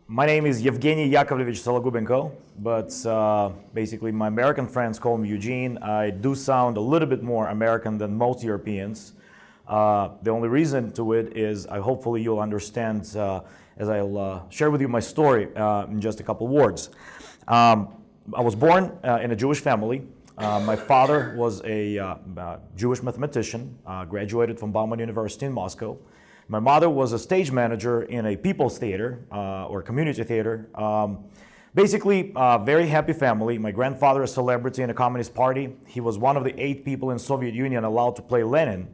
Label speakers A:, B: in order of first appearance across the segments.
A: My name is Evghenii Yakovlevich Sologubenco, but basically my American friends call me Eugene. I do sound a little bit more American than most Europeans. The only reason to it is hopefully you'll understand as I'll share with you my story in just a couple words. I was born in a Jewish family. My father was a Jewish mathematician, graduated from Bauman University in Moscow. My mother was a stage manager in a people's theater or community theater. Basically, a very happy family. My grandfather, a celebrity in a Communist Party. He was one of the 8 people in Soviet Union allowed to play Lenin.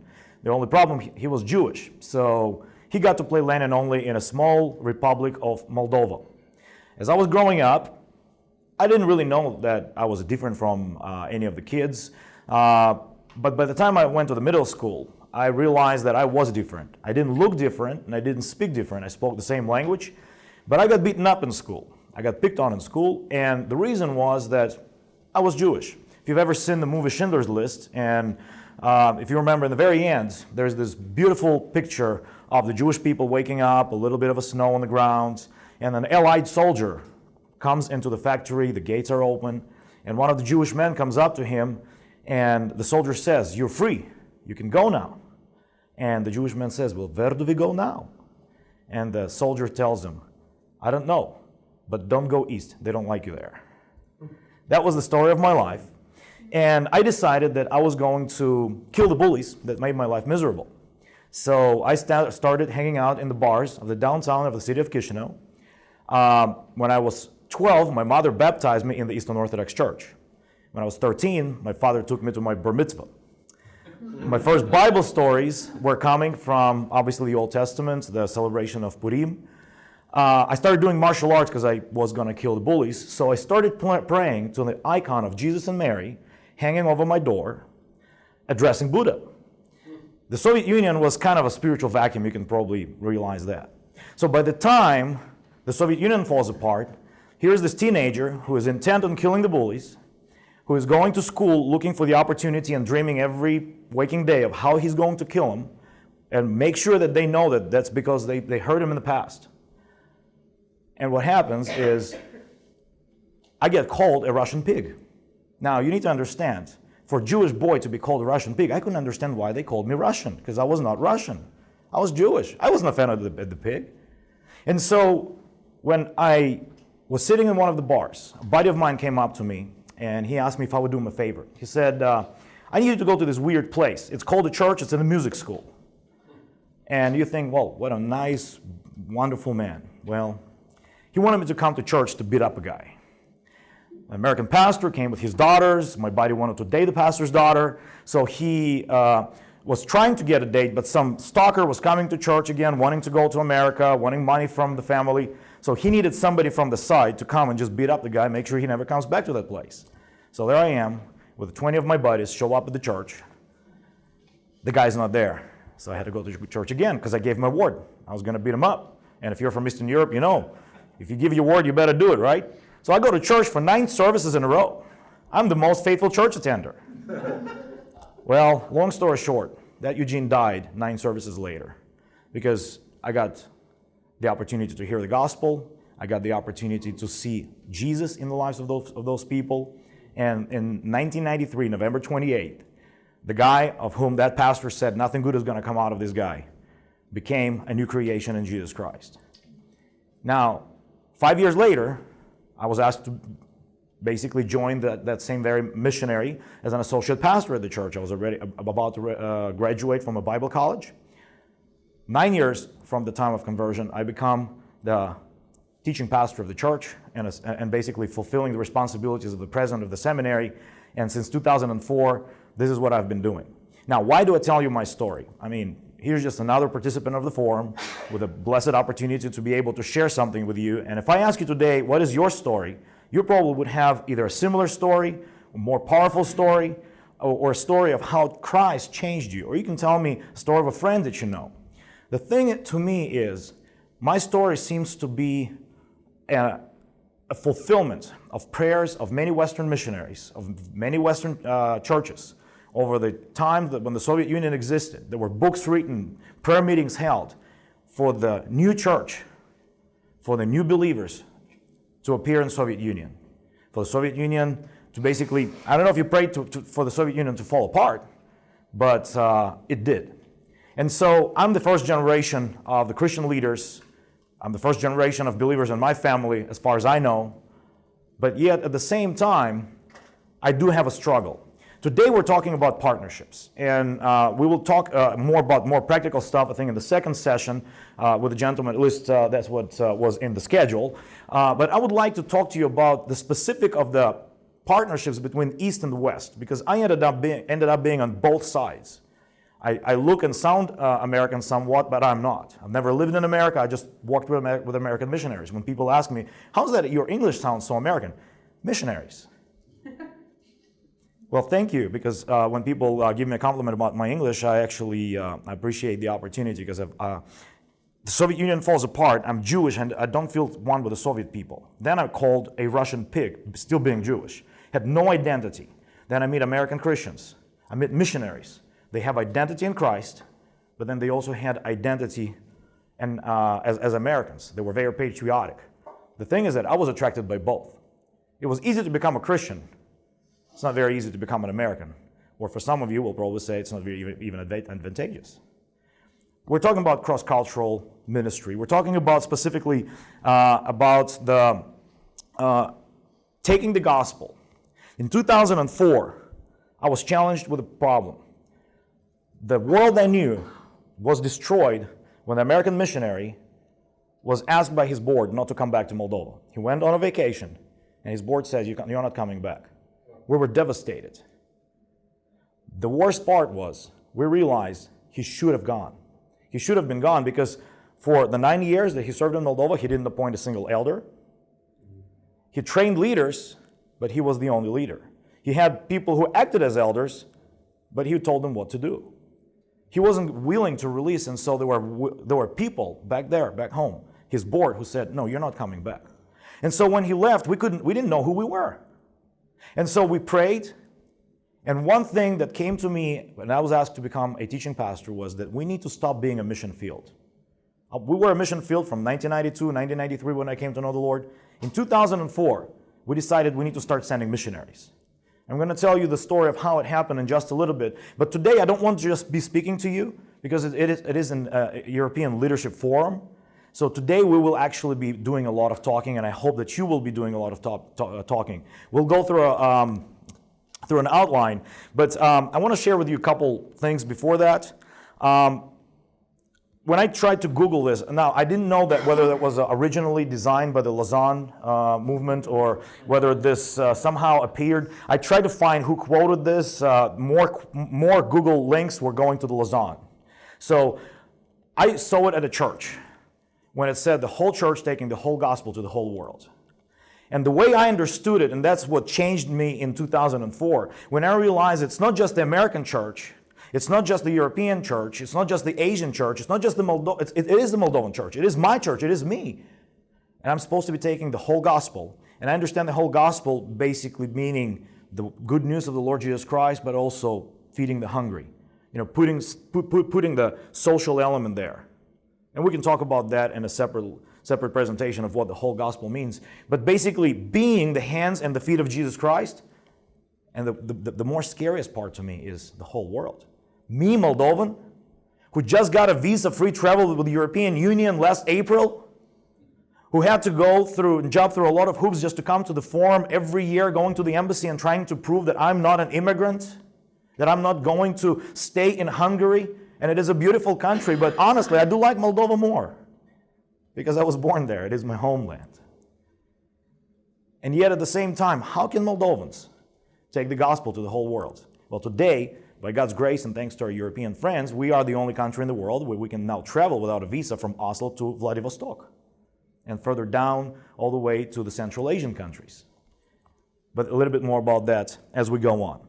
A: The only problem, he was Jewish. So he got to play Lenin only in a small Republic of Moldova. As I was growing up, I didn't really know that I was different from any of the kids. But by the time I went to the middle school, I realized that I was different. I didn't look different and I didn't speak different. I spoke the same language, but I got beaten up in school. I got picked on in school, and the reason was that I was Jewish. If you've ever seen the movie Schindler's List, and if you remember in the very end, there's this beautiful picture of the Jewish people waking up, a little bit of a snow on the ground, and an Allied soldier comes into the factory, the gates are open, and one of the Jewish men comes up to him, and the soldier says, "You're free, you can go now." And the Jewish man says, "Well, where do we go now?" And the soldier tells him, "I don't know, but don't go east. They don't like you there." That was the story of my life. And I decided that I was going to kill the bullies that made my life miserable. So I started hanging out in the bars of the downtown of the city of Chisinau. When I was 12, my mother baptized me in the Eastern Orthodox Church. When I was 13, my father took me to my bar mitzvah. My first Bible stories were coming from, obviously, the Old Testament, the celebration of Purim. I started doing martial arts because I was going to kill the bullies. So I started praying to the icon of Jesus and Mary hanging over my door, addressing Buddha. The Soviet Union was kind of a spiritual vacuum. You can probably realize that. So by the time the Soviet Union falls apart, here's this teenager who is intent on killing the bullies, who is going to school looking for the opportunity and dreaming every waking day of how he's going to kill them and make sure that they know that that's because they hurt him in the past. And what happens is I get called a Russian pig. Now, you need to understand, for a Jewish boy to be called a Russian pig, I couldn't understand why they called me Russian, because I was not Russian. I was Jewish. I wasn't a fan of the pig. And so when I was sitting in one of the bars, a buddy of mine came up to me and he asked me if I would do him a favor. He said, "I need you to go to this weird place. It's called a church. It's in a music school." And you think, well, what a nice, wonderful man. Well, he wanted me to come to church to beat up a guy. An American pastor came with his daughters. My buddy wanted to date the pastor's daughter. So he was trying to get a date, but some stalker was coming to church again, wanting to go to America, wanting money from the family. So he needed somebody from the side to come and just beat up the guy, make sure he never comes back to that place. So there I am with 20 of my buddies, show up at the church. The guy's not there. So I had to go to church again because I gave my word. I was going to beat him up. And if you're from Eastern Europe, you know, if you give your word, you better do it, right? So I go to church for 9 services in a row. I'm the most faithful church attender. Well, long story short, that Eugene died 9 services later because I got the opportunity to hear the gospel. I got the opportunity to see Jesus in the lives of those people. And in 1993, November 28th, the guy of whom that pastor said nothing good is going to come out of this guy became a new creation in Jesus Christ. Now, 5 years later, I was asked to basically join that same very missionary as an associate pastor at the church. I was already about to graduate from a Bible college. 9 years from the time of conversion, I become the teaching pastor of the church and basically fulfilling the responsibilities of the president of the seminary. And since 2004, this is what I've been doing. Now, why do I tell you my story? I mean, here's just another participant of the forum with a blessed opportunity to be able to share something with you. And if I ask you today, what is your story? You probably would have either a similar story, a more powerful story, or a story of how Christ changed you. Or you can tell me a story of a friend that you know. The thing to me is, my story seems to be a fulfillment of prayers of many Western missionaries, of many Western churches over the time that when the Soviet Union existed. There were books written, prayer meetings held for the new church for the new believers to appear in the Soviet Union. For the Soviet Union to basically, I don't know if you prayed for the Soviet Union to fall apart, but it did. And so I'm the first generation of the Christian leaders. I'm the first generation of believers in my family, as far as I know. But yet, at the same time, I do have a struggle. Today, we're talking about partnerships. And we will talk more about more practical stuff, I think, in the second session with the gentleman. At least that's what was in the schedule. But I would like to talk to you about the specific of the partnerships between East and West, because I ended up being on both sides. I look and sound American somewhat, but I'm not. I've never lived in America. I just worked with American missionaries. When people ask me, how's that your English sounds so American? Missionaries. Well, thank you, because when people give me a compliment about my English, I actually appreciate the opportunity, because the Soviet Union falls apart. I'm Jewish, and I don't feel one with the Soviet people. Then I'm called a Russian pig, still being Jewish. Had no identity. Then I meet American Christians. I meet missionaries. They have identity in Christ, but then they also had identity as Americans. They were very patriotic. The thing is that I was attracted by both. It was easy to become a Christian. It's not very easy to become an American. Or for some of you, we'll probably say it's not very even advantageous. We're talking about cross-cultural ministry. We're talking about specifically about the taking the gospel. In 2004, I was challenged with a problem. The world I knew was destroyed when the American missionary was asked by his board not to come back to Moldova. He went on a vacation, and his board said, you're not coming back. We were devastated. The worst part was, we realized he should have gone. He should have been gone, because for the 9 years that he served in Moldova, he didn't appoint a single elder. He trained leaders, but he was the only leader. He had people who acted as elders, but he told them what to do. He wasn't willing to release, and so there were people back home, his board, who said, no, you're not coming back. And so when he left, we didn't know who we were. And so we prayed, and one thing that came to me when I was asked to become a teaching pastor was that we need to stop being a mission field. We were a mission field from 1992, 1993 when I came to know the Lord. In 2004, we decided we need to start sending missionaries. I'm going to tell you the story of how it happened in just a little bit. But today I don't want to just be speaking to you, because it is an European leadership forum. So today we will actually be doing a lot of talking, and I hope that you will be doing a lot of talking. We'll go through an outline, but I want to share with you a couple things before that. When I tried to Google this, now I didn't know that whether that was originally designed by the Lausanne movement or whether this somehow appeared. I tried to find who quoted this. More Google links were going to the Lausanne. So I saw it at a church when it said the whole church taking the whole gospel to the whole world. And the way I understood it, and that's what changed me in 2004, when I realized it's not just the American church, it's not just the European church, it's not just the Asian church, it's not just the it is the Moldovan church, it is my church, it is me. And I'm supposed to be taking the whole gospel. And I understand the whole gospel basically meaning the good news of the Lord Jesus Christ, but also feeding the hungry. You know, putting the social element there. And we can talk about that in a separate presentation of what the whole gospel means. But basically being the hands and the feet of Jesus Christ, and the more scariest part to me is the whole world. Me, Moldovan, who just got a visa-free travel with the European Union last April, who had to jump through a lot of hoops just to come to the forum every year, going to the embassy and trying to prove that I'm not an immigrant, that I'm not going to stay in Hungary, and it is a beautiful country, but honestly, I do like Moldova more, because I was born there. It is my homeland. And yet at the same time, how can Moldovans take the gospel to the whole world? Well, today, by God's grace and thanks to our European friends, we are the only country in the world where we can now travel without a visa from Oslo to Vladivostok, and further down all the way to the Central Asian countries. But a little bit more about that as we go on.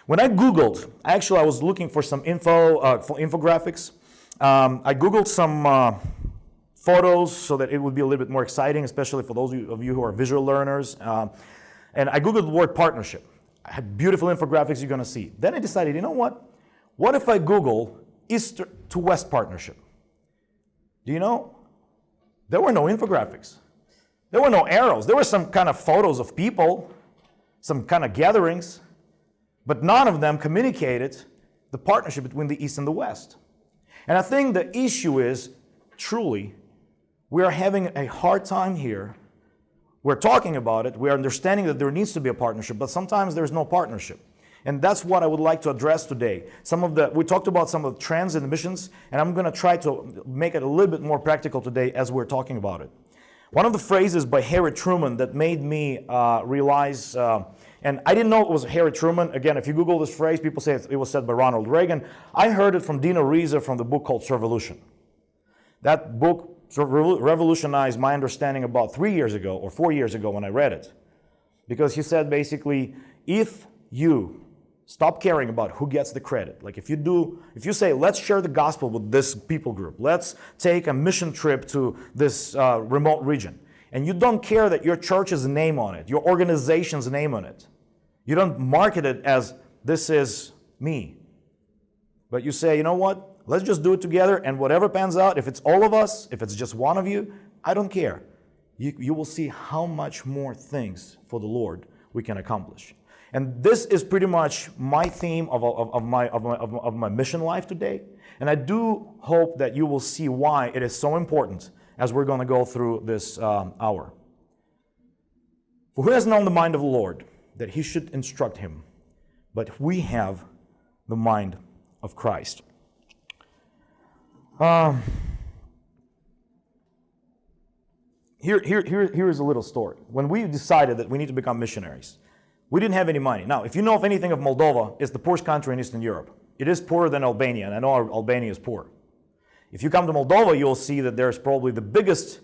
A: When I Googled, actually I was looking for some infographics. I Googled some photos so that it would be a little bit more exciting, especially for those of you who are visual learners. And I Googled the word partnership. I had beautiful infographics you're going to see. Then I decided, you know what? What if I Google East to West partnership? Do you know? There were no infographics. There were no arrows. There were some kind of photos of people, some kind of gatherings, but none of them communicated the partnership between the East and the West. And I think the issue is, truly, we are having a hard time here. We're talking about it. We're understanding that there needs to be a partnership, but sometimes there's no partnership. And that's what I would like to address today. We talked about some of the trends in the missions, and I'm going to try to make it a little bit more practical today as we're talking about it. One of the phrases by Harry Truman that made me realize, and I didn't know it was Harry Truman. Again, if you Google this phrase, people say it was said by Ronald Reagan. I heard it from Dino Risa from the book called Servolution. That book revolutionized my understanding about 3 years ago or 4 years ago when I read it. Because he said basically, if you stop caring about who gets the credit. Like if you say, let's share the gospel with this people group. Let's take a mission trip to this remote region. And you don't care that your church's name on it, your organization's name on it. You don't market it as, this is me. But you say, you know what? Let's just do it together, and whatever pans out, if it's all of us, if it's just one of you, I don't care. You will see how much more things for the Lord we can accomplish. And this is pretty much my theme of my mission life today. And I do hope that you will see why it is so important as we're going to go through this hour. For who has known the mind of the Lord, that he should instruct him? But we have the mind of Christ. Here is a little story. When we decided that we need to become missionaries, we didn't have any money. Now, if you know of anything of Moldova, it's the poorest country in Eastern Europe. It is poorer than Albania, and I know Albania is poor. If you come to Moldova, you'll see that there's probably the biggest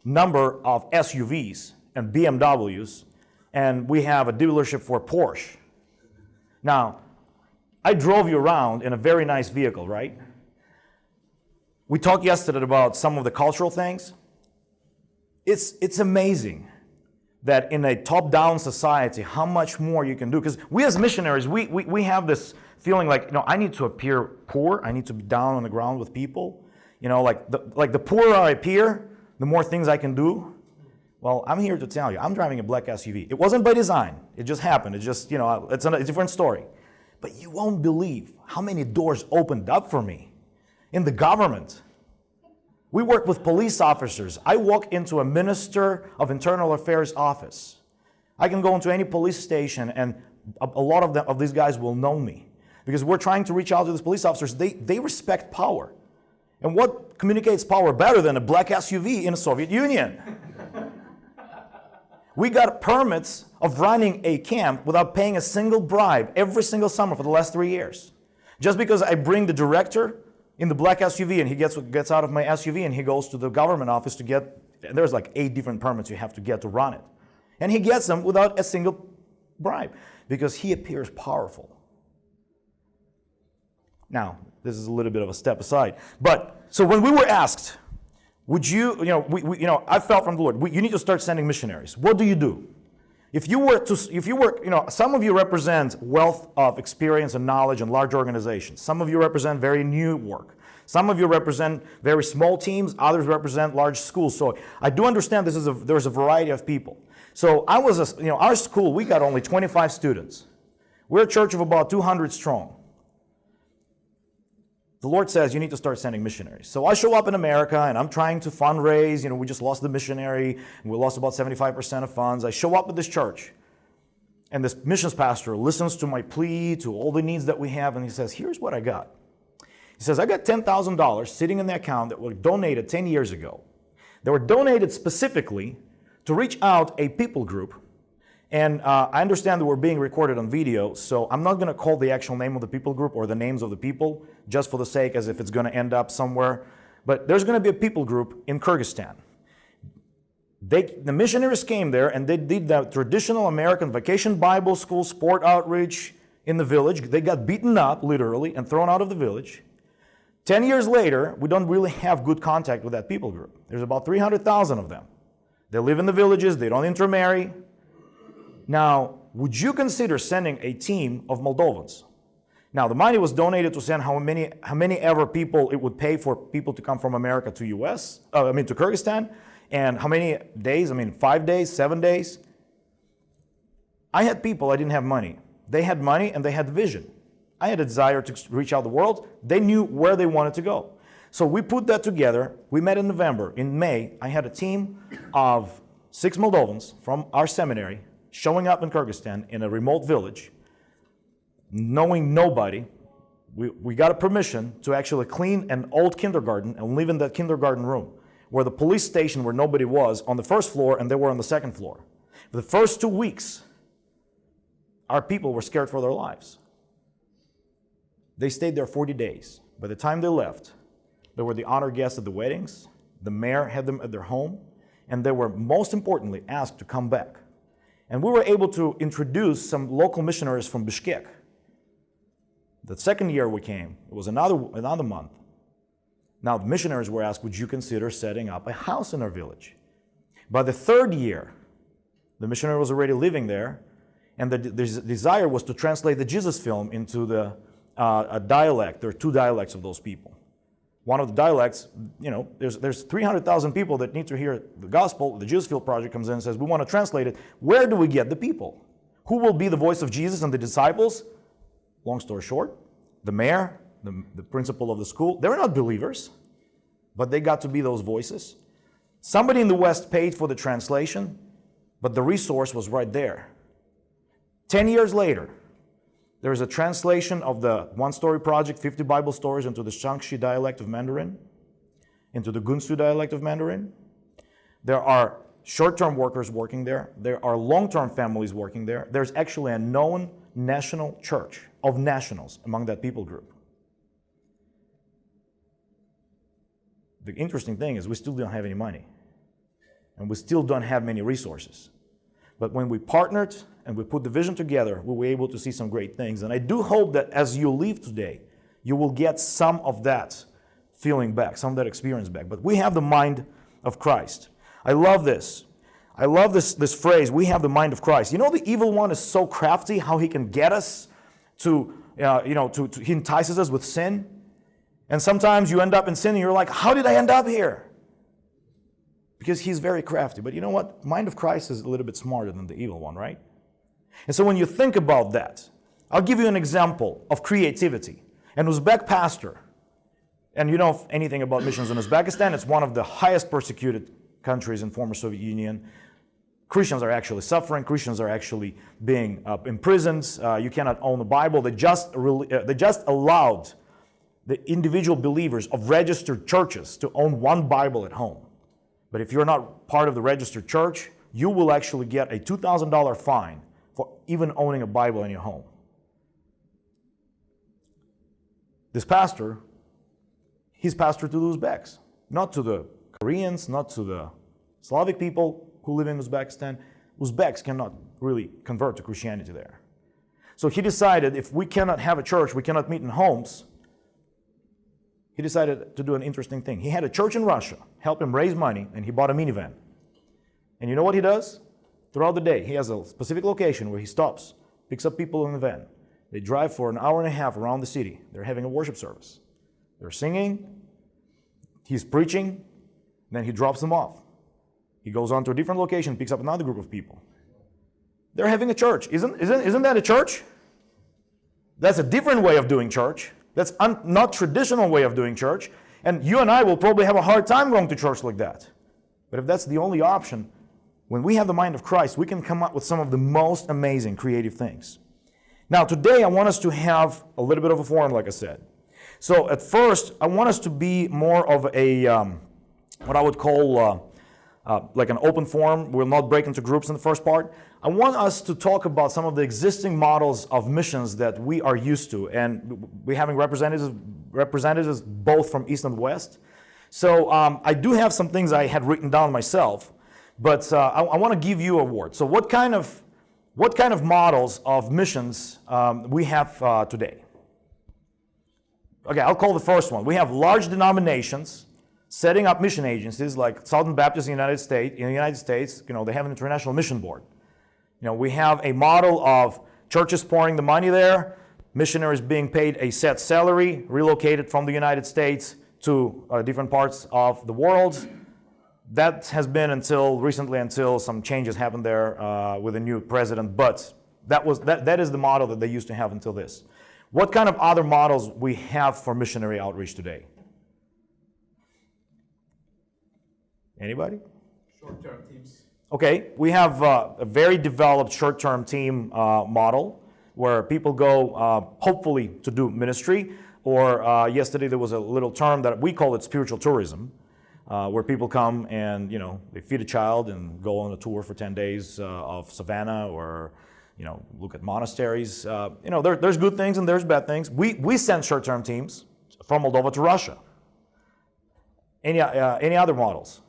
A: number of SUVs and BMWs, and we have a dealership for Porsche. Now, I drove you around in a very nice vehicle, right? We talked yesterday about some of the cultural things. It's amazing that in a top-down society, how much more you can do. Because we as missionaries, we have this feeling like, I need to appear poor. I need to be down on the ground with people. Like the poorer I appear, the more things I can do. Well, I'm here to tell you, I'm driving a black SUV. It wasn't by design. It just happened. It's just, it's a different story. But you won't believe how many doors opened up for me in the government. We work with police officers. I walk into a Minister of Internal Affairs office. I can go into any police station, and a lot of these guys will know me. Because we're trying to reach out to these police officers. They respect power. And what communicates power better than a black SUV in the Soviet Union? We got permits of running a camp without paying a single bribe every single summer for the last 3 years. Just because I bring the director in the black SUV, and he gets out of my SUV and he goes to the government office to get, and there's like 8 different permits you have to get to run it. And he gets them without a single bribe because he appears powerful. Now, this is a little bit of a step aside. But, so when we were asked, would you, I felt from the Lord, you need to start sending missionaries. What do you do? If you were, some of you represent wealth of experience and knowledge in large organizations. Some of you represent very new work. Some of you represent very small teams. Others represent large schools. So I do understand there's a variety of people. So our school, we got only 25 students. We're a church of about 200 strong. The Lord says you need to start sending missionaries. So I show up in America and I'm trying to fundraise. We just lost the missionary and we lost about 75% of funds. I show up at this church and this missions pastor listens to my plea, to all the needs that we have, and he says, here's what I got. He says, I got $10,000 sitting in the account that were donated 10 years ago. They were donated specifically to reach out a people group. And I understand that we're being recorded on video, so I'm not going to call the actual name of the people group or the names of the people, just for the sake as if it's going to end up somewhere. But there's going to be a people group in Kyrgyzstan. The missionaries came there and they did the traditional American vacation Bible school sport outreach in the village. They got beaten up, literally, and thrown out of the village. 10 years later, we don't really have good contact with that people group. There's about 300,000 of them. They live in the villages, they don't intermarry. Now, would you consider sending a team of Moldovans? Now, the money was donated to send how many ever people it would pay for people to come from America to to Kyrgyzstan, and how many days, 5 days, 7 days. I had people, I didn't have money. They had money and they had vision. I had a desire to reach out the world. They knew where they wanted to go. So we put that together. We met in November. In May, I had a team of 6 Moldovans from our seminary showing up in Kyrgyzstan in a remote village, knowing nobody. We got a permission to actually clean an old kindergarten and live in that kindergarten room where the police station where nobody was on the first floor and they were on the second floor. For the first 2 weeks, our people were scared for their lives. They stayed there 40 days. By the time they left, they were the honored guests at the weddings. The mayor had them at their home, and they were, most importantly, asked to come back. And we were able to introduce some local missionaries from Bishkek. The second year we came, it was another month. Now the missionaries were asked, would you consider setting up a house in our village? By the third year, the missionary was already living there, and the desire was to translate the Jesus film into a dialect. There are 2 dialects of those people. One of the dialects, there's 300,000 people that need to hear the gospel. The Jesus Film Project comes in and says, we want to translate it. Where do we get the people? Who will be the voice of Jesus and the disciples? Long story short, the mayor, the principal of the school, they were not believers, but they got to be those voices. Somebody in the West paid for the translation, but the resource was right there. 10 years later, there is a translation of the One Story Project, 50 Bible stories into the Shaanxi dialect of Mandarin, into the Gunsu dialect of Mandarin. There are short-term workers working there. There are long-term families working there. There's actually a known national church of nationals among that people group. The interesting thing is we still don't have any money, and we still don't have many resources. But when we partnered and we put the vision together, we were able to see some great things. And I do hope that as you leave today, you will get some of that feeling back, some of that experience back. But we have the mind of Christ. I love this. I love this phrase, we have the mind of Christ. You know, the evil one is so crafty how he can get us he entices us with sin. And sometimes you end up in sin and you're like, how did I end up here? Because he's very crafty. But you know what? Mind of Christ is a little bit smarter than the evil one, right? And so when you think about that, I'll give you an example of creativity. An Uzbek pastor, and you know anything about missions in Uzbekistan, it's one of the highest persecuted countries in former Soviet Union. Christians are actually suffering. Christians are actually being imprisoned. You cannot own a Bible. They just allowed the individual believers of registered churches to own one Bible at home. But if you're not part of the registered church, you will actually get a $2,000 fine for even owning a Bible in your home. This pastor, he's pastor to the Uzbeks, not to the Koreans, not to the Slavic people who live in Uzbekistan. Uzbeks cannot really convert to Christianity there. So he decided if we cannot have a church, we cannot meet in homes, he decided to do an interesting thing. He had a church in Russia help him raise money, and he bought a minivan. And you know what he does? Throughout the day, he has a specific location where he stops, picks up people in the van. They drive for an hour and a half around the city. They're having a worship service. They're singing, he's preaching, then he drops them off. He goes on to a different location, picks up another group of people. They're having a church. Isn't that a church? That's a different way of doing church. That's not traditional way of doing church. And you and I will probably have a hard time going to church like that. But if that's the only option, when we have the mind of Christ, we can come up with some of the most amazing creative things. Now, today I want us to have a little bit of a forum, like I said. So at first, I want us to be more of a, what I would call like an open forum. We'll not break into groups in the first part. I want us to talk about some of the existing models of missions that we are used to. And we're having representatives both from East and West. So I do have some things I had written down myself, but I want to give you a word. So what kind of models of missions we have today? Okay, I'll call the first one. We have large denominations setting up mission agencies like Southern Baptists in the United States. You know, they have an international mission board. You know, we have a model of churches pouring the money there, missionaries being paid a set salary, relocated from the United States to different parts of the world. That has been until recently, until some changes happened there with a new president, but that is the model that they used to have until this. What kind of other models we have for missionary outreach today? Anybody?
B: Short-term teams.
A: Okay, we have a very developed short-term team model where people go hopefully to do ministry, or yesterday there was a little term that we call it spiritual tourism, where people come and they feed a child and go on a tour for 10 days of savannah, or look at monasteries. There's good things and there's bad things. We send short-term teams from Moldova to Russia. Any other models?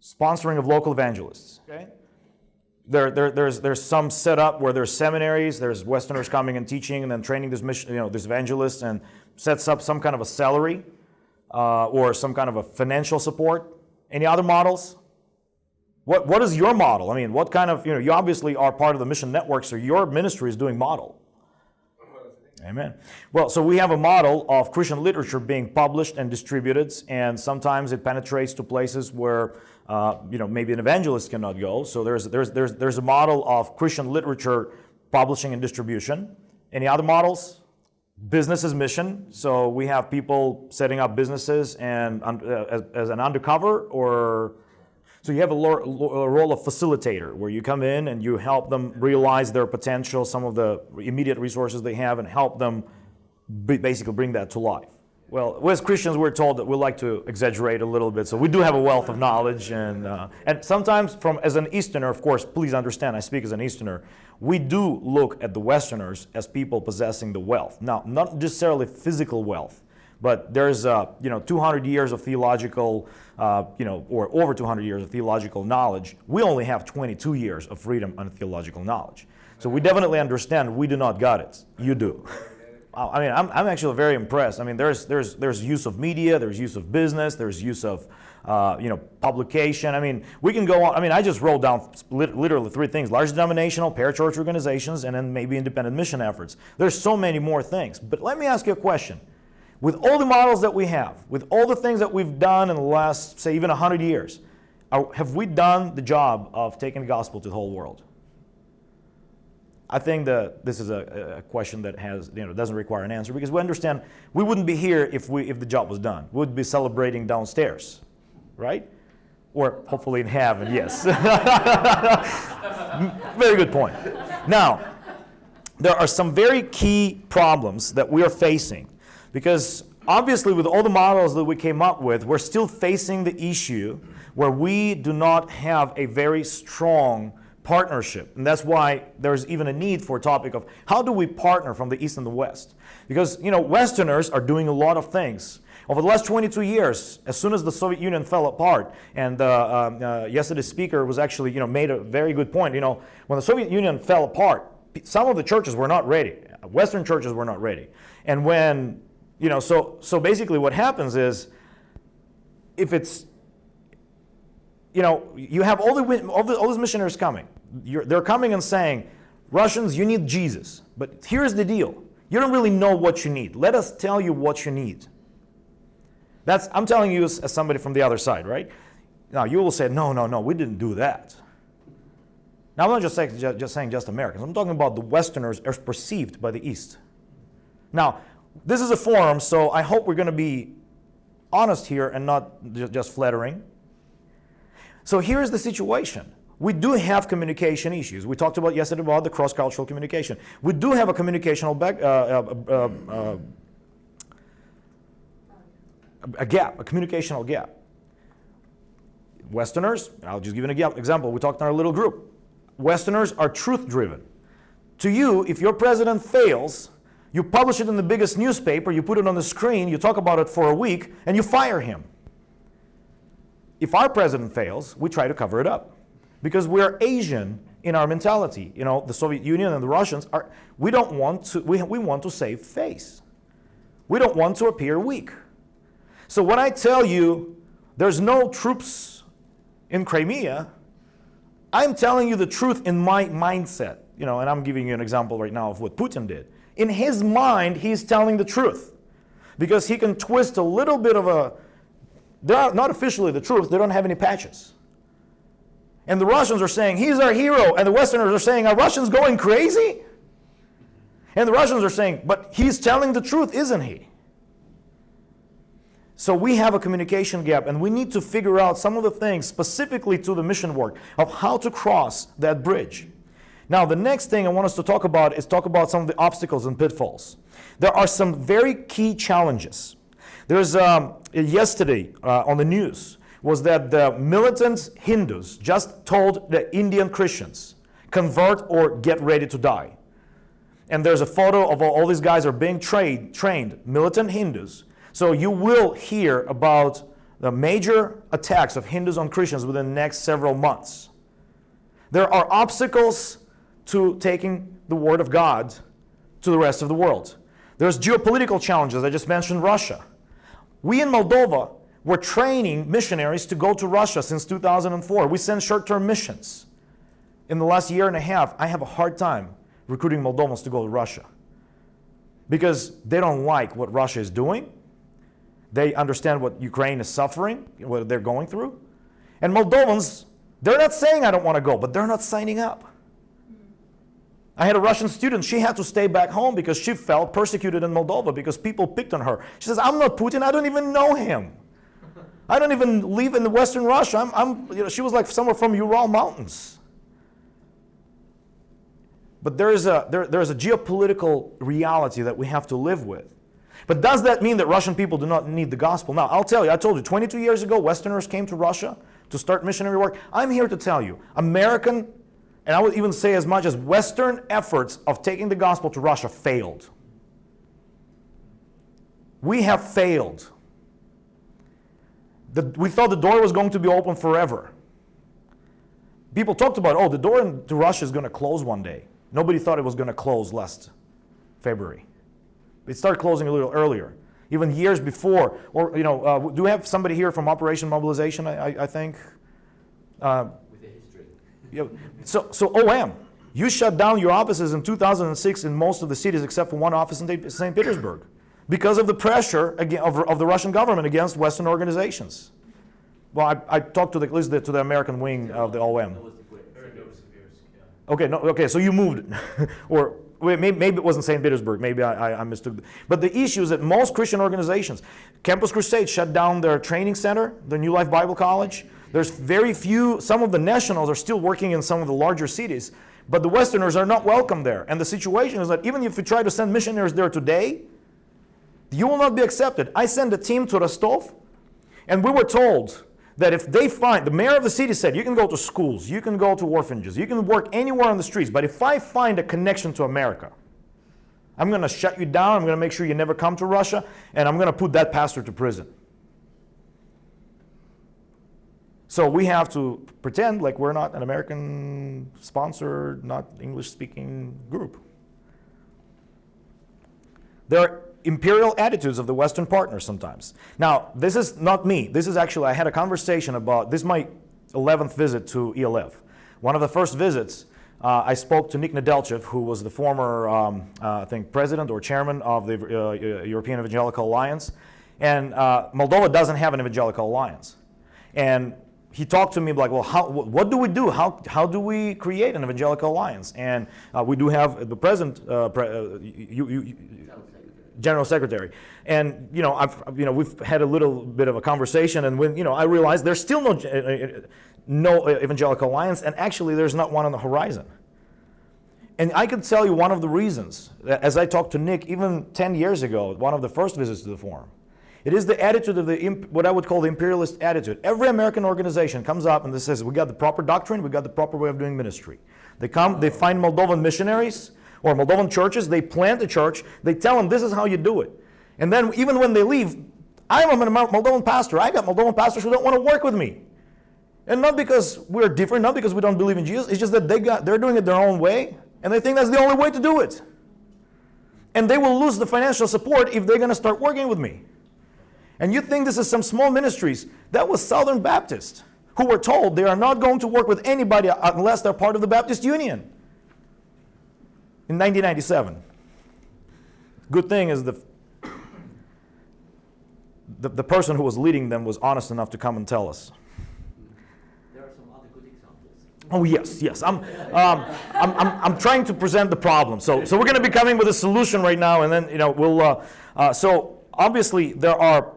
A: Sponsoring of local evangelists. Okay. There's some setup where there's seminaries, there's Westerners coming and teaching and then training this this evangelists, and sets up some kind of a salary or some kind of a financial support. Any other models? What is your model? I mean, what kind of, you obviously are part of the mission network, so your ministry is doing model. Amen. Well, so we have a model of Christian literature being published and distributed, and sometimes it penetrates to places where maybe an evangelist cannot go. So there's a model of Christian literature publishing and distribution. Any other models? Business as mission. So we have people setting up businesses and as an undercover, or so you have a role of facilitator, where you come in and you help them realize their potential, some of the immediate resources they have, and help them basically bring that to life. Well, as Christians, we're told that we like to exaggerate a little bit, so we do have a wealth of knowledge, and sometimes as an Easterner, of course, please understand, I speak as an Easterner, we do look at the Westerners as people possessing the wealth. Now, not necessarily physical wealth, but there's 200 years of theological, or over 200 years of theological knowledge. We only have 22 years of freedom on theological knowledge. So we definitely understand we do not got it. You do. I mean, I'm actually very impressed. I mean, there's use of media, there's use of business, there's use of publication. I mean, we can go on. I mean, I just wrote down literally 3 things: large denominational, parachurch organizations, and then maybe independent mission efforts. There's so many more things. But let me ask you a question. With all the models that we have, with all the things that we've done in the last, say, even 100 years, have we done the job of taking the gospel to the whole world? I think that this is a question that doesn't require an answer, because we understand we wouldn't be here if the job was done. We would be celebrating downstairs, right? Or hopefully in heaven, yes. Very good point. Now, there are some very key problems that we are facing, because obviously with all the models that we came up with, we're still facing the issue where we do not have a very strong partnership. And that's why there's even a need for a topic of how do we partner from the East and the West? Because, Westerners are doing a lot of things. Over the last 22 years, as soon as the Soviet Union fell apart, and yesterday's speaker was actually, made a very good point. When the Soviet Union fell apart, some of the churches were not ready. Western churches were not ready. And when, so basically what happens is, if it's, you have all these missionaries coming. They're coming and saying, Russians, you need Jesus. But here's the deal. You don't really know what you need. Let us tell you what you need. I'm telling you as somebody from the other side, right? Now, you will say, no, we didn't do that. Now, I'm not just saying just Americans. I'm talking about the Westerners as perceived by the East. Now, this is a forum, so I hope we're going to be honest here and not just flattering. So here's the situation. We do have communication issues. We talked about yesterday about the cross-cultural communication. We do have a communicational a communicational gap. Westerners, I'll just give you an example. We talked in our little group. Westerners are truth-driven. To you, if your president fails, you publish it in the biggest newspaper, you put it on the screen, you talk about it for a week, and you fire him. If our president fails, we try to cover it up. Because we're Asian in our mentality. The Soviet Union and the Russians we want to save face. We don't want to appear weak. So when I tell you there's no troops in Crimea, I'm telling you the truth in my mindset. And I'm giving you an example right now of what Putin did. In his mind, he's telling the truth. Because he can twist a little bit of they're not officially the truth, they don't have any patches. And the Russians are saying, he's our hero, and the Westerners are saying, are Russians going crazy? And the Russians are saying, but he's telling the truth, isn't he? So we have a communication gap, and we need to figure out some of the things specifically to the mission work of how to cross that bridge. Now, the next thing I want us to talk about is some of the obstacles and pitfalls. There are some very key challenges. There's yesterday on the news was that the militant Hindus just told the Indian Christians, convert or get ready to die. And there's a photo of all these guys are being trained, militant Hindus. So you will hear about the major attacks of Hindus on Christians within the next several months. There are obstacles to taking the word of God to the rest of the world. There's geopolitical challenges. I just mentioned Russia. We in Moldova were training missionaries to go to Russia since 2004. We send short-term missions. In the last year and a half, I have a hard time recruiting Moldovans to go to Russia because they don't like what Russia is doing. They understand what Ukraine is suffering, what they're going through. And Moldovans, they're not saying I don't want to go, but they're not signing up. I had a Russian student, she had to stay back home because she felt persecuted in Moldova because people picked on her. She says, I'm not Putin, I don't even know him. I don't even live in Western Russia. She was like somewhere from Ural Mountains. But there is a geopolitical reality that we have to live with. But does that mean that Russian people do not need the gospel? Now, I'll tell you, I told you, 22 years ago, Westerners came to Russia to start missionary work. I'm here to tell you, American, and I would even say as much as Western efforts of taking the gospel to Russia failed. We have failed. We thought the door was going to be open forever. People talked about, the door to Russia is going to close one day. Nobody thought it was going to close last February. It started closing a little earlier, even years before. Or, do we have somebody here from Operation Mobilization, I think? With a history. So OM, you shut down your offices in 2006 in most of the cities except for one office in St. Petersburg because of the pressure of the Russian government against Western organizations. Well, I talked to at least to the American wing of the OM. Okay, so you moved, or maybe it wasn't St. Petersburg, maybe I mistook. But the issue is that most Christian organizations, Campus Crusade shut down their training center, the New Life Bible College. There's very few, some of the nationals are still working in some of the larger cities, but the Westerners are not welcome there. And the situation is that even if you try to send missionaries there today, you will not be accepted. I sent a team to Rostov, and we were told that if they find, the mayor of the city said, you can go to schools, you can go to orphanages, you can work anywhere on the streets, but if I find a connection to America, I'm going to shut you down, I'm going to make sure you never come to Russia, and I'm going to put that pastor to prison. So we have to pretend like we're not an American-sponsored, not English-speaking group. There are imperial attitudes of the Western partners sometimes. Now, this is not me. This is actually, I had a conversation about, this is my 11th visit to ELF. One of the first visits, I spoke to Nick Nedelchev, who was the former, I think, president or chairman of the European Evangelical Alliance. And Moldova doesn't have an Evangelical Alliance. And he talked to me like, well, what do we do? How do we create an Evangelical Alliance? And we do have the present General Secretary, and we've had a little bit of a conversation, and when I realized there's still no Evangelical Alliance, and actually there's not one on the horizon. And I can tell you one of the reasons, as I talked to Nick even 10 years ago, one of the first visits to the forum, it is the attitude of what I would call the imperialist attitude. Every American organization comes up and they says, we got the proper doctrine, we got the proper way of doing ministry. They come, they find Moldovan missionaries, or Moldovan churches, they plant a church, they tell them this is how you do it. And then even when they leave, I'm a Moldovan pastor. I got Moldovan pastors who don't want to work with me. And not because we're different, not because we don't believe in Jesus, it's just that they're doing it their own way, and they think that's the only way to do it. And they will lose the financial support if they're going to start working with me. And you think this is some small ministries. That was Southern Baptist, who were told they are not going to work with anybody unless they're part of the Baptist Union in 1997. Good thing is the person who was leading them was honest enough to come and tell us.
B: There are some other good examples.
A: Oh yes. I'm trying to present the problem. So we're going to be coming with a solution right now, and then we'll. So obviously there are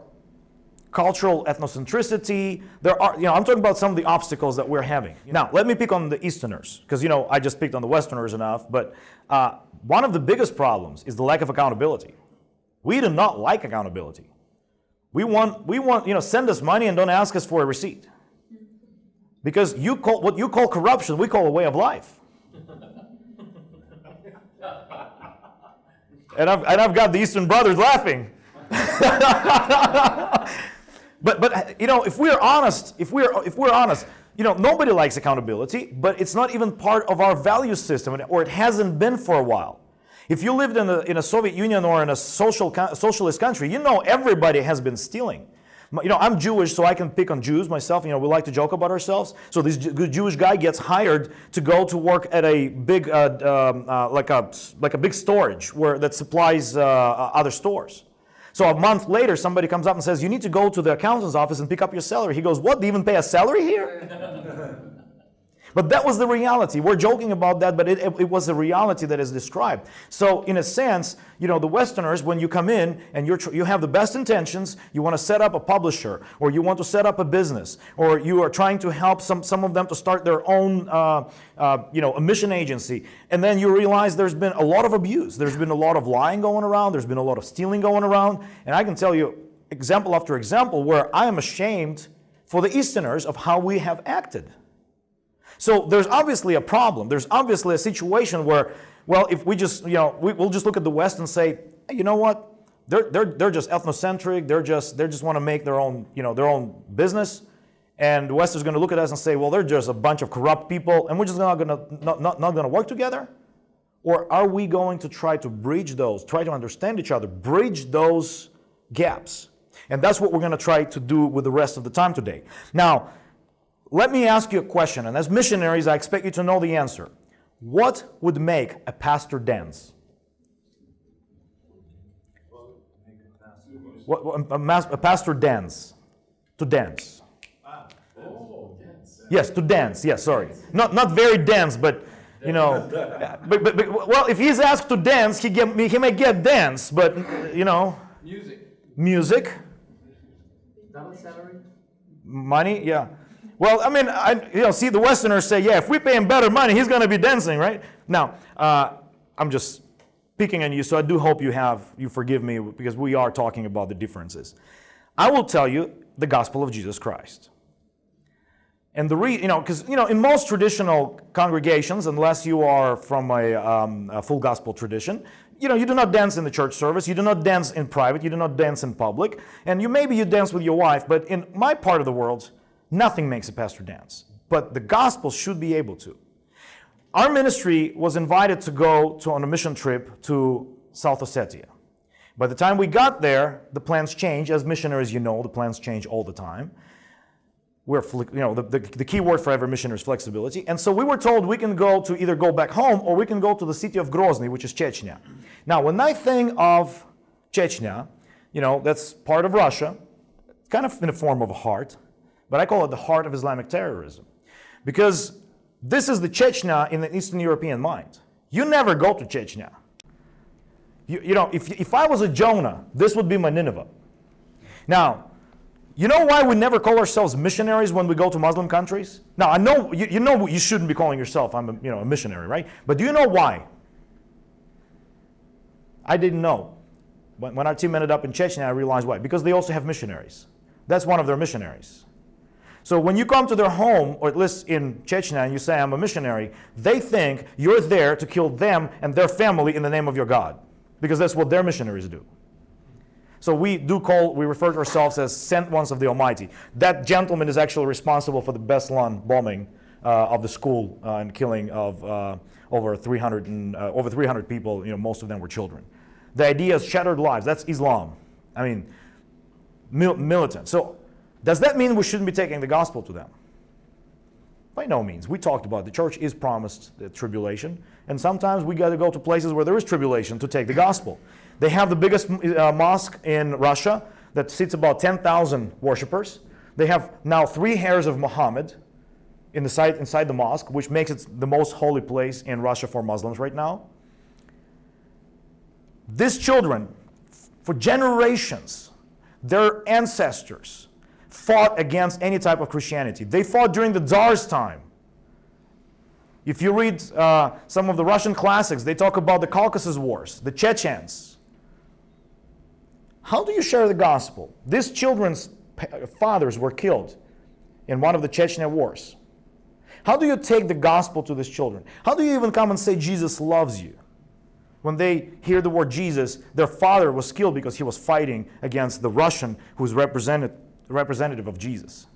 A: cultural ethnocentricity. There are I'm talking about some of the obstacles that we're having. Now let me pick on the Easterners, because I just picked on the Westerners enough. But one of the biggest problems is the lack of accountability. We do not like accountability. We want, send us money and don't ask us for a receipt. Because what you call corruption, we call a way of life. And I've got the Eastern brothers laughing. but if we're honest, nobody likes accountability, but it's not even part of our value system, or it hasn't been for a while. If you lived in a Soviet Union or in a socialist country, everybody has been stealing. I'm Jewish, so I can pick on Jews myself. We like to joke about ourselves. So this good Jewish guy gets hired to go to work at a big, like a big storage that supplies other stores. So a month later, somebody comes up and says, "You need to go to the accountant's office and pick up your salary." He goes, "What? Do you even pay a salary here?" But that was the reality. We're joking about that, but it was a reality that is described. So in a sense, the Westerners, when you come in and you have the best intentions, you want to set up a publisher, or you want to set up a business, or you are trying to help some of them to start their own a mission agency, and then you realize there's been a lot of abuse. There's been a lot of lying going around. There's been a lot of stealing going around. And I can tell you example after example where I am ashamed for the Easterners of how we have acted. So there's obviously a problem. There's obviously a situation where, well, if we just, we'll just look at the West and say, hey, you know what? They're just ethnocentric. They just want to make their own, their own business. And the West is going to look at us and say, well, they're just a bunch of corrupt people, and we're just not going to work together. Or are we going to try to bridge those, try to understand each other, bridge those gaps? And that's what we're going to try to do with the rest of the time today. Now, let me ask you a question, and as missionaries, I expect you to know the answer. What would make a pastor dance? A pastor dance. To dance. Yes, to dance. Yes, sorry. Not very dense, but well, if he's asked to dance, he may get dance, but Music.
B: Double salary.
A: Money, yeah. Well, I mean, see, the Westerners say, yeah, if we pay him better money, he's going to be dancing, right? Now, I'm just picking on you, so I do hope you forgive me, because we are talking about the differences. I will tell you the gospel of Jesus Christ. And because, in most traditional congregations, unless you are from a full gospel tradition, you do not dance in the church service, you do not dance in private, you do not dance in public, and maybe you dance with your wife, but in my part of the world, nothing makes a pastor dance, but the gospel should be able to. Our ministry was invited to go on a mission trip to South Ossetia. By the time we got there, the plans changed. As missionaries, the plans change all the time. The key word for every missionary is flexibility. And so we were told we can either go back home, or we can go to the city of Grozny, which is Chechnya. Now, when I think of Chechnya, that's part of Russia, kind of in the form of a heart. But I call it the heart of Islamic terrorism. Because this is the Chechnya in the Eastern European mind. You never go to Chechnya. If I was a Jonah, this would be my Nineveh. Now, you know why we never call ourselves missionaries when we go to Muslim countries? Now, I know you shouldn't be calling yourself a missionary, right? But do you know why? I didn't know. When our team ended up in Chechnya, I realized why. Because they also have missionaries. That's one of their missionaries. So when you come to their home, or at least in Chechnya, and you say, I'm a missionary, they think you're there to kill them and their family in the name of your God. Because that's what their missionaries do. So we refer to ourselves as sent ones of the Almighty. That gentleman is actually responsible for the Beslan bombing of the school and killing of over 300 people. Most of them were children. The idea is shattered lives. That's Islam. I mean, militant. So does that mean we shouldn't be taking the gospel to them? By no means. We talked about the church is promised the tribulation, and sometimes we got to go to places where there is tribulation to take the gospel. They have the biggest mosque in Russia that seats about 10,000 worshippers. They have now 3 hairs of Muhammad inside the mosque, which makes it the most holy place in Russia for Muslims right now. These children, for generations, their ancestors fought against any type of Christianity. They fought during the Tsar's time. If you read some of the Russian classics, they talk about the Caucasus Wars, the Chechens. How do you share the gospel? These children's fathers were killed in one of the Chechen wars. How do you take the gospel to these children? How do you even come and say Jesus loves you? When they hear the word Jesus, their father was killed because he was fighting against the Russian who was representative of Jesus.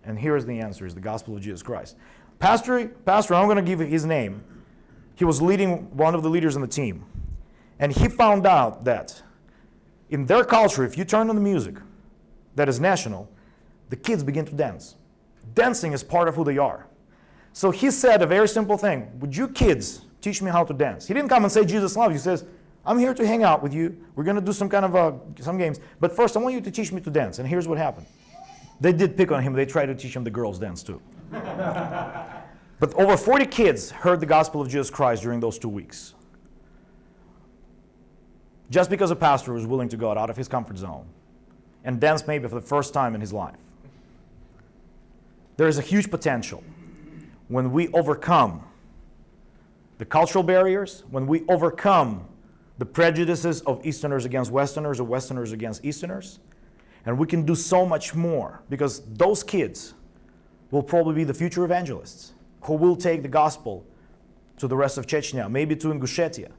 A: And here's the answer, is the gospel of Jesus Christ. Pastor, I'm going to give you his name. He was leading one of the leaders on the team. And he found out that in their culture, if you turn on the music that is national, the kids begin to dance. Dancing is part of who they are. So he said a very simple thing. Would you kids teach me how to dance? He didn't come and say Jesus loves you. He says, I'm here to hang out with you. We're going to do some kind of some games. But first, I want you to teach me to dance. And here's what happened. They did pick on him. They tried to teach him the girls dance too. But over 40 kids heard the gospel of Jesus Christ during those 2 weeks. Just because a pastor was willing to go out of his comfort zone and dance maybe for the first time in his life. There is a huge potential when we overcome the cultural barriers, when we overcome the prejudices of Easterners against Westerners or Westerners against Easterners, and we can do so much more, because those kids will probably be the future evangelists who will take the gospel to the rest of Chechnya, maybe to Ingushetia.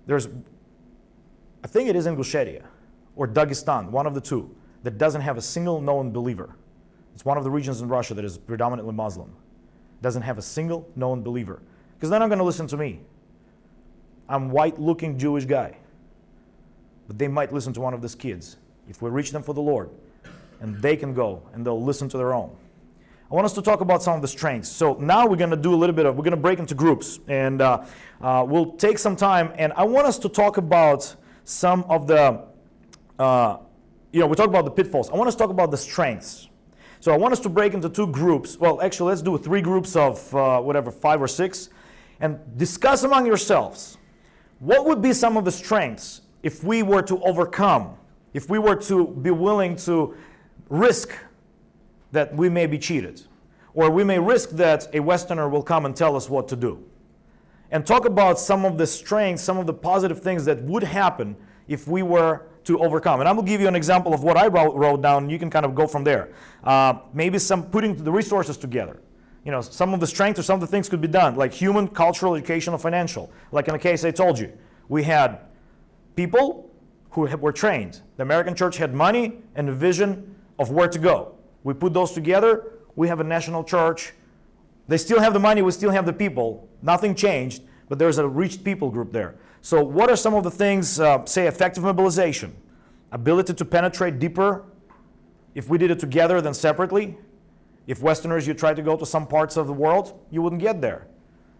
A: I think it is Ingushetia or Dagestan, one of the two, that doesn't have a single known believer. It's one of the regions in Russia that is predominantly Muslim. Doesn't have a single known believer. Because they're not going to listen to me. I'm white-looking Jewish guy. But they might listen to one of these kids if we reach them for the Lord. And they can go and they'll listen to their own. I want us to talk about some of the strengths. So now we're going to do we're going to break into groups. And we'll take some time. And I want us to talk about some of the, we talk about the pitfalls. I want us to talk about the strengths. So I want us to break into 2 groups. Well, actually, let's do 3 groups of 5 or 6. And discuss among yourselves, what would be some of the strengths if we were to overcome, if we were to be willing to risk that we may be cheated, or we may risk that a Westerner will come and tell us what to do. And talk about some of the strengths, some of the positive things that would happen if we were to overcome. And I will give you an example of what I wrote down, and you can kind of go from there. Maybe some putting the resources together. Some of the strengths or some of the things could be done, like human, cultural, educational, financial. Like in the case I told you, we had people who were trained. The American church had money and a vision of where to go. We put those together, we have a national church. They still have the money, we still have the people. Nothing changed, but there's a reached people group there. So what are some of the things, say effective mobilization, ability to penetrate deeper if we did it together than separately? If Westerners, you tried to go to some parts of the world, you wouldn't get there.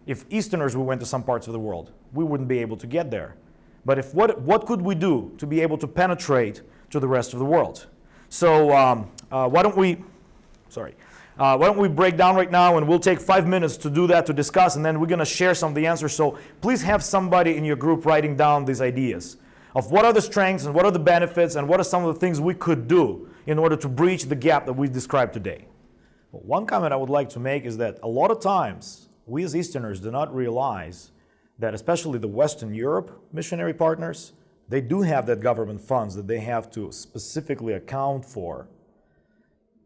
A: If Easterners, we went to some parts of the world, we wouldn't be able to get there. But what could we do to be able to penetrate to the rest of the world? So why don't we break down right now, and we'll take 5 minutes to do that, to discuss, and then we're going to share some of the answers. So please have somebody in your group writing down these ideas of what are the strengths and what are the benefits and what are some of the things we could do in order to breach the gap that we described today. One comment I would like to make is that a lot of times we as Easterners do not realize that especially the Western Europe missionary partners, they do have that government funds that they have to specifically account for.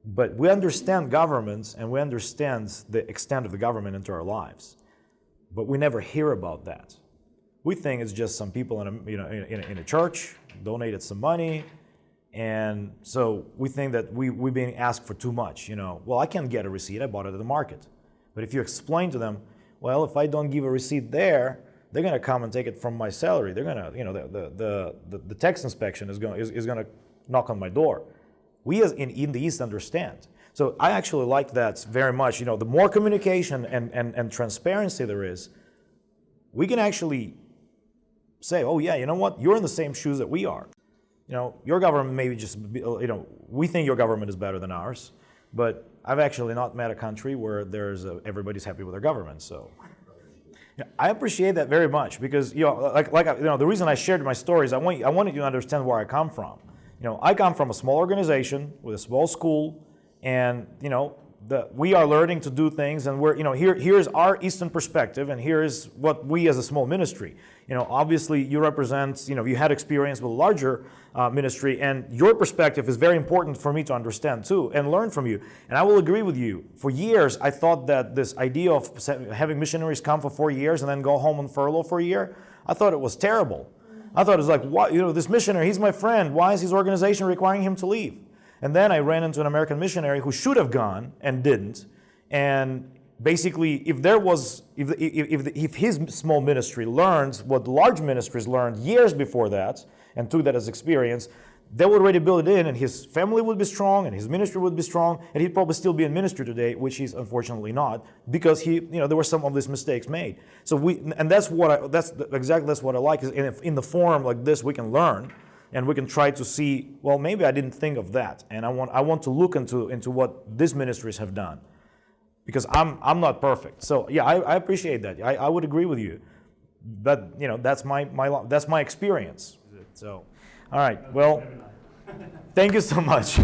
A: But we understand governments and we understand the extent of the government into our lives. But we never hear about that. We think it's just some people in a church donated some money, and so we think that we're being asked for too much. Well, I can't get a receipt, I bought it at the market. But if you explain to them, well, if I don't give a receipt there, they're going to come and take it from my salary. They're going to, the tax inspection is going to knock on my door. We in the East understand. So I actually like that very much. The more communication and transparency there is, we can actually say, oh yeah, you know what, you're in the same shoes that we are. Your government maybe just, we think your government is better than ours, but I've actually not met a country where everybody's happy with their government. So I appreciate that very much because, the reason I shared my stories, I wanted you to understand where I come from. I come from a small organization with a small school, and we are learning to do things, and here's our Eastern perspective, and here's what we as a small ministry. Obviously you represent, you had experience with a larger ministry, and your perspective is very important for me to understand too, and learn from you. And I will agree with you. For years, I thought that this idea of having missionaries come for 4 years and then go home on furlough for a year, I thought it was terrible. I thought it was like, what, this missionary, he's my friend. Why is his organization requiring him to leave? And then I ran into an American missionary who should have gone and didn't. And basically, if his small ministry learns what large ministries learned years before that and took that as experience, they would already build it in, and his family would be strong, and his ministry would be strong, and he'd probably still be in ministry today, which he's unfortunately not, because there were some of these mistakes made. So that's what I like. Is in the forum like this, we can learn. And we can try to see, well, maybe I didn't think of that, and I want to look into what these ministries have done, because I'm not perfect. So yeah, I appreciate that. I would agree with you, but that's my experience. So, all right, well, thank you so much.